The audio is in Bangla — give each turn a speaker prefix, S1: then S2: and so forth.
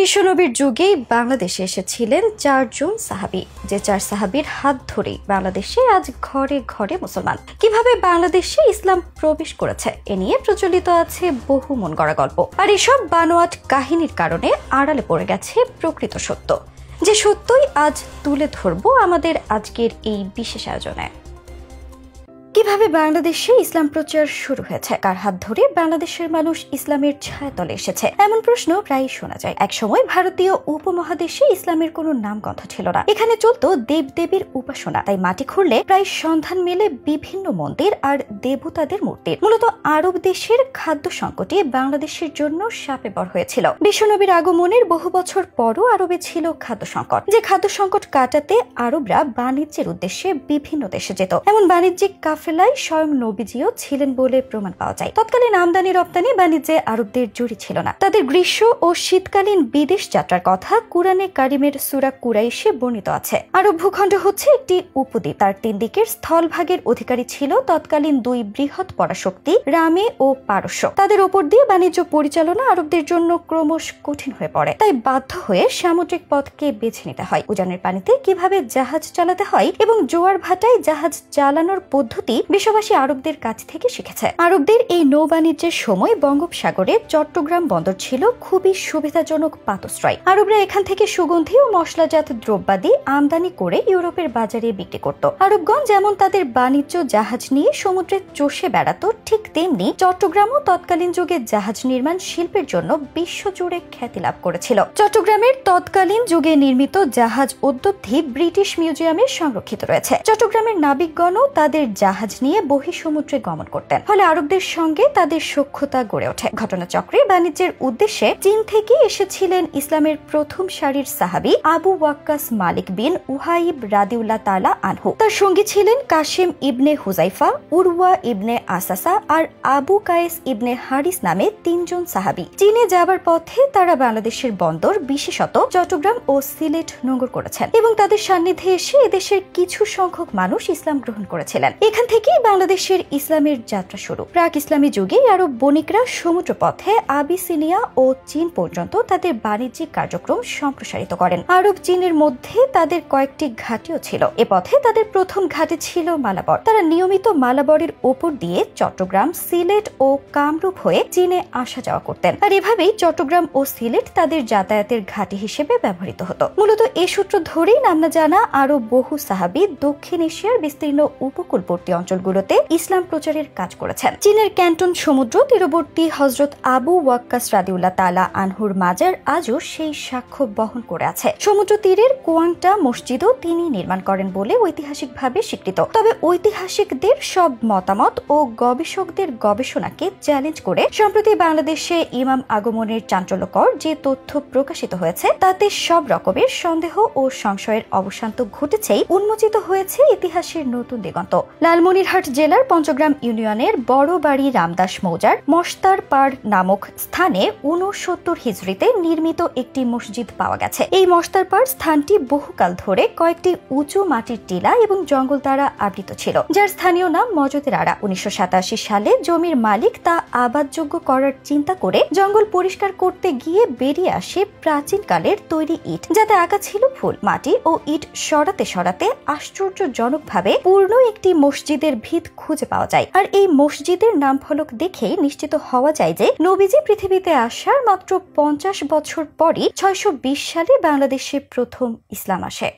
S1: বিশ্বনবীর যুগেই বাংলাদেশে এসেছিলেন চারজন সাহাবী, যে চার সাহাবীর হাত ধরেই বাংলাদেশে আজ ঘরে ঘরে মুসলমান। কিভাবে বাংলাদেশে ইসলাম প্রবেশ করেছে এ নিয়ে প্রচলিত আছে বহু মন গড়া গল্প, আর এসব বানোয়াট কাহিনীর কারণে আড়ালে পড়ে গেছে প্রকৃত সত্য, যে সত্যই আজ তুলে ধরবো আমাদের আজকের এই বিশেষ আয়োজনে। কিভাবে বাংলাদেশে ইসলাম প্রচার শুরু হয়েছে, কার হাত ধরে বাংলাদেশের মানুষ ইসলামের ছায়াতলে এসেছে, এমন প্রশ্ন প্রায় শোনা যায়। একসময় ভারতীয় উপমহাদেশে ইসলামের কোনো নামগন্ধ ছিল না। এখানে চলতো দেবদেবীর উপাসনা, তাই মাটি খুঁড়লে প্রায় সন্ধান মেলে বিভিন্ন মন্দির আর দেবতাদের মূর্তির। মূলত আরব দেশের খাদ্য সংকটে বাংলাদেশের জন্য শাপে বর হয়েছিল। বিশ্বনবীর আগমনের বহু বছর পরও আরবে ছিল খাদ্য সংকট, যে খাদ্য সংকট কাটাতে আরবরা বাণিজ্যের উদ্দেশ্যে বিভিন্ন দেশে যেত। এমন বাণিজ্যিক কাফেলায় স্বয়ং নবীজিও ছিলেন বলে প্রমাণ পাওয়া যায়। তৎকালীন আমদানি রপ্তানি বাণিজ্যে আরবদের জড়ি ছিল না। তাদের গ্রীষ্ম ও শীতকালীন বিদেশ যাত্রার কথা কুরআনে কারিমের সূরা কুরাইশে বর্ণিত আছে। আরব ভূখণ্ড হচ্ছে একটি উপদ্বীপ, তার তিন দিকের স্থলভাগের অধিকারী ছিল তৎকালীন দুই বৃহৎ পরাশক্তি রামে ও পারস্য। তাদের ওপর দিয়ে বাণিজ্য পরিচালনা আরবদের জন্য ক্রমশ কঠিন হয়ে পড়ে, তাই বাধ্য হয়ে সামুদ্রিক পথকে বেছে নিতে হয়। উজানের পানিতে কিভাবে জাহাজ চালাতে হয় এবং জোয়ার ভাটায় জাহাজ চালানোর পদ্ধতি বিশ্ববাসী আরবদের কাছ থেকে শিখেছে। আরবদের এই নৌ বাণিজ্যের সময় বঙ্গোপসাগরে চট্টগ্রাম বন্দর ছিল খুবই সুবিধাজনক পাতশ্রয়। আরবরা এখান থেকে সুগন্ধি ও মশলাজাত দ্রব্যাদি আমদানি করে ইউরোপের বাজারে বিক্রি করত। আরবগণ যেমন তাদের বাণিজ্য জাহাজ নিয়ে সমুদ্রে চষে বেড়াতো, ঠিক তেমনি চট্টগ্রামও তৎকালীন যুগে জাহাজ নির্মাণ শিল্পের জন্য বিশ্বজুড়ে খ্যাতি লাভ করেছিল। চট্টগ্রামের তৎকালীন যুগে নির্মিত জাহাজ অদ্যাবধি ব্রিটিশ মিউজিয়ামে সংরক্ষিত রয়েছে। চট্টগ্রামের নাবিকগণও তাদের জাহাজ নিয়ে বহিঃসমুদ্রে গমন করতেন, ফলে আরবদের সঙ্গে তাদের সখ্যতা গড়ে ওঠে। ঘটনাচক্রে বাণিজ্যের উদ্দেশ্যে চীন থেকে এসেছিলেন ইসলামের প্রথম সারির সাহাবী আবু ওয়াক্কাস মালিক বিন উহাইব রাদিউল্লাহ তাআলা আনহু। তার সঙ্গী ছিলেন কাসিম ইবনে হুজাইফা, উরওয়া ইবনে আসাসা আর আবু কায়েস ইবনে হারিস নামে তিনজন সাহাবী। চীনে যাবার পথে তারা বাংলাদেশের বন্দর, বিশেষত চট্টগ্রাম ও সিলেট নোঙ্গর করেছেন এবং তাদের সান্নিধ্যে এসে এদেশের কিছু সংখ্যক মানুষ ইসলাম গ্রহণ করেছিলেন। এখান থেকেই বাংলাদেশের ইসলামের যাত্রা শুরু। প্রাক ইসলামী যুগে আরব বণিকরা সমুদ্র পথে আবিসিনিয়া ও চীন পর্যন্ত তাদের বাণিজ্যিক কার্যক্রম সম্প্রসারিত করেন। আরব চীনের মধ্যে তাদের কয়েকটি ঘাটিও ছিল। এ পথে তাদের প্রথম ঘাটি ছিল মালাবর। তারা নিয়মিত মালাবরের ওপর দিয়ে চট্টগ্রাম, সিলেট ও কামরূপ হয়ে চীনে আসা যাওয়া করতেন, আর এভাবেই চট্টগ্রাম ও সিলেট তাদের যাতায়াতের ঘাটি হিসেবে ব্যবহৃত হতো। মূলত এ সূত্র ধরেই নামনা জানা আরো বহু সাহাবী দক্ষিণ এশিয়ার বিস্তীর্ণ উপকূলবর্তী অঞ্চলগুলোতে ইসলাম প্রচারের কাজ করেছেন। চীনের ক্যান্টন সমুদ্র তীরবর্তী হযরত আবু ওয়াক্কাস রাদিউল্লাহ তাআলা আনহুর মাজার আজও সেই সাক্ষ্য বহন করে আছে। সমুদ্র তীরের কোয়াংটা মসজিদও তিনি নির্মাণ করেন বলে ঐতিহাসিকভাবে স্বীকৃত। তবে ঐতিহাসিকদের সব মতামত ও গবেষকদের গবেষণাকে চ্যালেঞ্জ করে সম্প্রতি বাংলাদেশে ইমাম আগমনের চাঞ্চল্যকর যে তথ্য প্রকাশিত হয়েছে, তাতে সব রকমের সন্দেহ ও সংশয়ের অবসান তো ঘটেছেই, উন্মোচিত হয়েছে ইতিহাসের নতুন দিগন্ত। লালমনিরহাট জেলার পঞ্চগ্রাম ইউনিয়নের বড়বাড়ি রামদাস মৌজার মস্তারপাড় নামক স্থানে ৬৯ হিজরিতে নির্মিত একটি মসজিদ পাওয়া গেছে। এই মস্তারপাড় স্থানটি বহুকাল ধরে কয়েকটি উঁচু মাটির টিলা এবং জঙ্গল দ্বারা আবৃত ছিল, যার স্থানীয় নাম মজদের আড়া। ১৯৮৭ সালে জমির মালিক তা আবাদযোগ্য করার চিন্তা করে জঙ্গল পরিষ্কার করতে গিয়ে বেরিয়ে আসে প্রাচীনকালের তৈরি ইট, যাতে আঁকা ছিল ফুল। মাটি ও ইট সরাতে সরাতে আশ্চর্যজনকভাবে পূর্ণ একটি মসজিদের ভিত খুঁজে পাওয়া যায়। আর এই মসজিদের নামফলক দেখেই নিশ্চিত হওয়া যায় যে নবীজি পৃথিবীতে আসার মাত্র ৫০ বছর পরই ৬২০ সালে বাংলাদেশে প্রথম ইসলাম আসে।